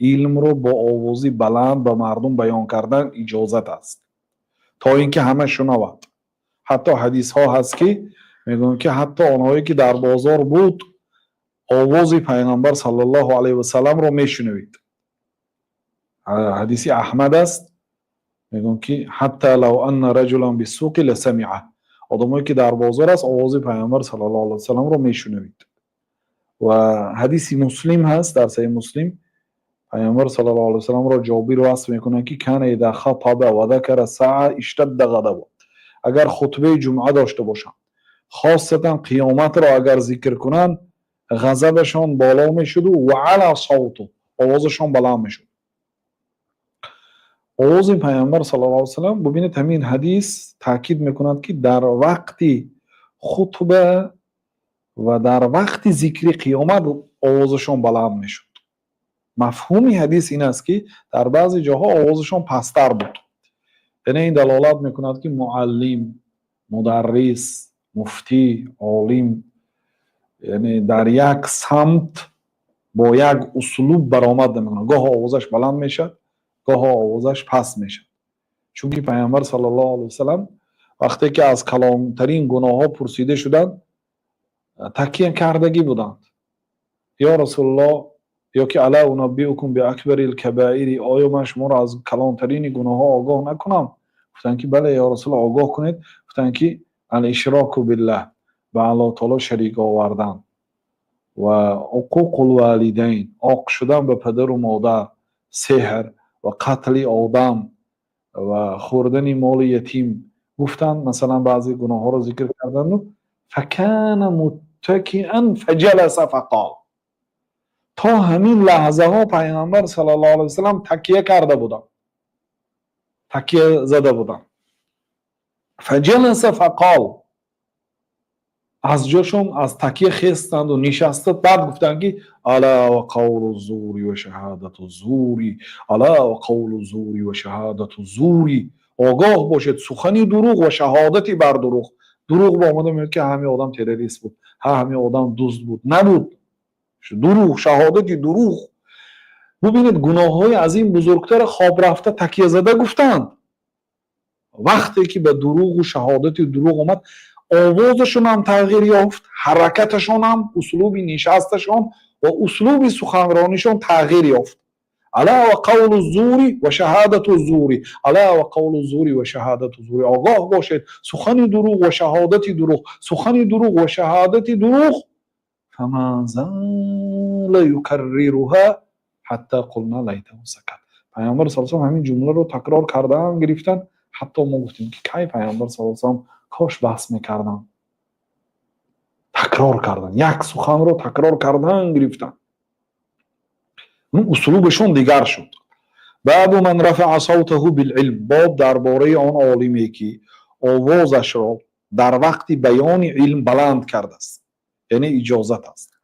علم رو با آوازی بلند به مردم بیان کردن اجازت است تا اینکه همه شنود. حتی حدیث ها هست که میگن که حتی آنهایی که در بازار بود آواز پیغمبر صلی الله علیه و سلم رو میشنوید. حدیث احمد است، میگن که حتی لو ان رجلا بالسوق لسمعه، آدمایی که در بازار است آواز پیغمبر صلی الله علیه و سلم رو میشنوید. و حدیث مسلم هست، در صحیح مسلم پیامبر صلی الله علیه و سلم را جابر وصف میکنن که کان اذا خطب و ذکر ساعه اشتد غضبه، اگر خطبه جمعه داشته باشند خاصتا قیامت را اگر ذکر کنند غضبشان بالا میشد و علی صوت، آوازشان بلند میشد. آواز پیامبر صلی الله علیه و سلم، ببینید همین حدیث تاکید میکند که در وقتی خطبه و در وقتی ذکر قیامت آوازشان بلند میشد. مفهومی حدیث این است که در بعضی جاها آوازشان پستر بود. یعنی این دلالت میکند که معلم، مدرس، مفتی، عالم، یعنی در یک سمت با یک اسلوب برآمد نمیکنه. گاه آوازش بلند میشد، گاه آوازش پست میشد. چون که پیامبر صلی الله علیه و سلم وقتی که از کلانترین گناه ها پرسیده شدند تکیه کردگی بودند. یا رسول الله، یا که الا انبئکم باکبر الکبائر، آیا من شما را از کلانترین گناه ها آگاه نکنم؟ گفتن که بله یا رسول الله آگاه کنید. گفتن که الاشراک بالله، به الله تعالی شریک آوردن، و حقوق الوالدین، عاق شدن به پدر و مادر، سحر و قتل آدم و خوردن مال یتیم. گفتن مثلا بعضی گناه ها رو ذکر کردن. فکان متکئا فجلس فقال، تا همین لحظه ها پیغمبر صلی الله علیه و سلم تکیه کرده بودن، تکیه زده بودن. فجلس فقال، از جاشون از تکیه خستند و نشستند. بعد گفتن که الا و قول الزور و شهادت الزور، الا و قول الزور و شهادت الزور، آگاه باشید سخنی دروغ و شهادتی بر دروغ. دروغ با آمده میگه که همین آدم تروریست بود، همین آدم دزد بود، نبود. دروغ، شهادتی دروغ. ببینید گناه های از این بزرگتر خواب رفته تکیه زده گفتند. وقتی که به دروغ و شهادت دروغ آمد آوازشون هم تغییر یافت، حرکتشون هم، اسلوب نشستشون و اسلوب سخنرانیشون تغییر یافت. الا و قول الزور و شهادت الزور، الا و قول الزور و شهادت الزور، آگاه باشید سخن دروغ و شهادت دروغ، سخن دروغ و شهادت دروغ. فما زال یکررها حتی قلنا لیته سکت. پیامبر صلی الله علیه و آله همین جمله رو تکرار کردن گرفتن، حتی ما گفتیم که کی پیامبر صلی الله علیه و آله کاش بحث میکردن. تکرار کردن، یک سخن رو تکرار کردن گرفتن. اون اسلوبشون دیگر شد. باب من رفع صوته بالعلم، باب درباره آن عالمی که آوازش را در وقت بیان علم بلند کرده است، یعنی اجازت است.